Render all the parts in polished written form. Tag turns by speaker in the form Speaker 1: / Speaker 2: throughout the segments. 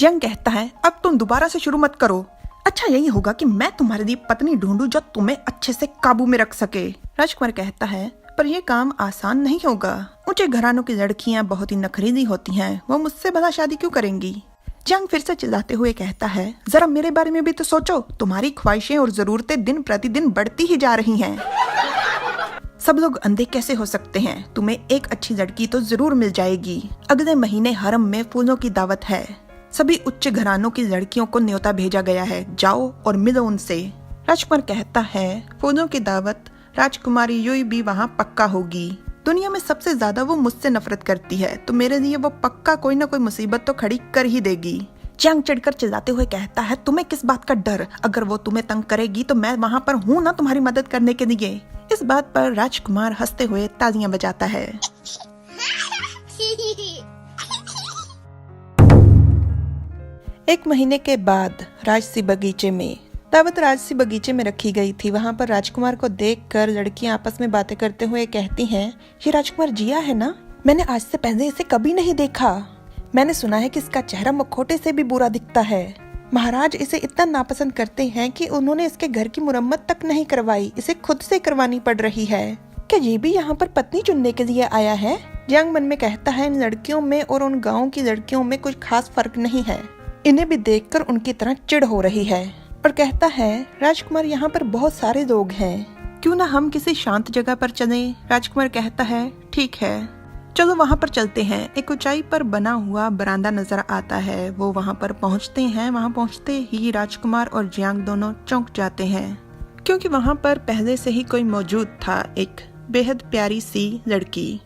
Speaker 1: Jiang कहता है अब तुम दोबारा से शुरू मत करो। अच्छा यही होगा कि मैं तुम्हारे लिए पत्नी ढूंढूं जो तुम्हें अच्छे से काबू में रख सके। राजकुमार कहता है पर यह काम आसान नहीं होगा। ऊंचे घरानों की लड़कियां बहुत ही नखरीली होती हैं, वो मुझसे भला शादी क्यों करेंगी। जियांग फिर से चिल्लाते हुए कहता है जरा मेरे बारे में भी तो सोचो, तुम्हारी ख्वाहिशें और जरूरतें दिन प्रतिदिन बढ़ती ही जा रही हैं। सब लोग अंधे कैसे हो सकते हैं, तुम्हें एक अच्छी लड़की तो जरूर मिल जाएगी। अगले महीने हरम में फूलों की दावत है, सभी उच्च घरानों की लड़कियों को न्योता भेजा गया है, जाओ और मिलो उनसे। राजकुमार कहता है फूलों की दावत, राजकुमारी युई भी वहाँ पक्का होगी। दुनिया में सबसे ज्यादा वो मुझसे नफरत करती है, तो मेरे लिए वो पक्का कोई ना कोई मुसीबत तो खड़ी कर ही देगी। जियांग चिढ़कर चिल्लाते हुए कहता है तुम्हें किस बात का डर, अगर वो तुम्हें तंग करेगी तो मैं वहाँ पर हूँ ना तुम्हारी मदद करने के लिए। इस बात पर राजकुमार हंसते हुए तालियां बजाता है। एक महीने के बाद राजसी बगीचे में दावत राजसी बगीचे में रखी गई थी। वहाँ पर राजकुमार को देखकर लड़कियां आपस में बातें करते हुए कहती हैं ये राजकुमार जिया है ना, मैंने आज से पहले इसे कभी नहीं देखा। मैंने सुना है कि इसका चेहरा मुखौटे से भी बुरा दिखता है। महाराज इसे इतना नापसंद करते हैं कि उन्होंने इसके घर की मुरम्मत तक नहीं करवाई, इसे खुद से करवानी पड़ रही है। क्या ये भी यहाँ पर पत्नी चुनने के लिए आया है। जियांग मन में कहता है इन लड़कियों में और उन गाँव की लड़कियों में कुछ खास फर्क नहीं है, इन्हें भी देखकर उनकी तरह चिढ़ हो रही है। और कहता है राजकुमार यहाँ पर बहुत सारे लोग हैं, क्यों ना हम किसी शांत जगह पर चलें। राजकुमार कहता है ठीक है चलो वहाँ पर चलते हैं। एक ऊंचाई पर बना हुआ बरामदा नजर आता है, वो वहाँ पर पहुँचते हैं। वहाँ पहुँचते ही राजकुमार और जियांग दोनों चौंक जाते हैं, क्योंकि वहाँ पर पहले से ही कोई मौजूद था, एक बेहद प्यारी सी लड़की।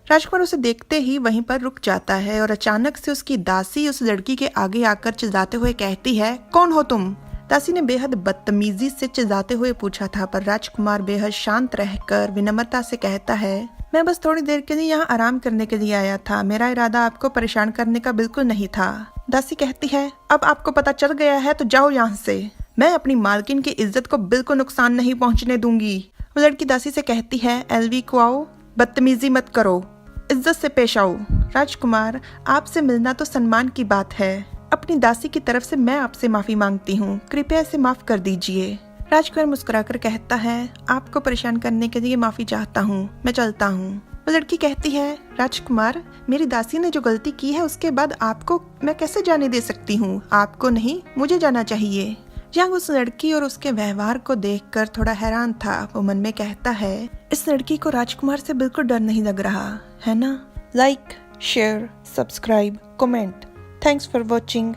Speaker 1: राजकुमार उसे देखते ही वहीं पर रुक जाता है और अचानक से उसकी दासी उस लड़की के आगे आकर चिल्लाते हुए कहती है कौन हो तुम। दासी ने बेहद बदतमीजी से चिल्लाते हुए पूछा था, पर राजकुमार बेहद शांत रहकर विनम्रता से कहता है मैं बस थोड़ी देर के लिए यहाँ आराम करने के लिए आया था, मेरा इरादा आपको परेशान करने का बिल्कुल नहीं था। दासी कहती है अब आपको पता चल गया है तो जाओ यहाँ से, मैं अपनी मालकिन की इज्जत को बिल्कुल नुकसान नहीं पहुँचने दूंगी। वो लड़की दासी से कहती है एलवी को आओ, बदतमीजी मत करो, इज्जत से पेश आओ। राजकुमार आपसे मिलना तो सम्मान की बात है, अपनी दासी की तरफ से मैं आपसे माफी मांगती हूँ, कृपया इसे माफ कर दीजिए। राजकुमार मुस्कुराकर कहता है आपको परेशान करने के लिए माफी चाहता हूँ, मैं चलता हूँ। वो लड़की कहती है राजकुमार मेरी दासी ने जो गलती की है उसके बाद आपको मैं कैसे जाने दे सकती हूँ, आपको नहीं मुझे जाना चाहिए। जियांग उस लड़की और उसके व्यवहार को देखकर थोड़ा हैरान था। वो मन में कहता है इस लड़की को राजकुमार से बिल्कुल डर नहीं लग रहा है ना। Like share subscribe comment, thanks for watching.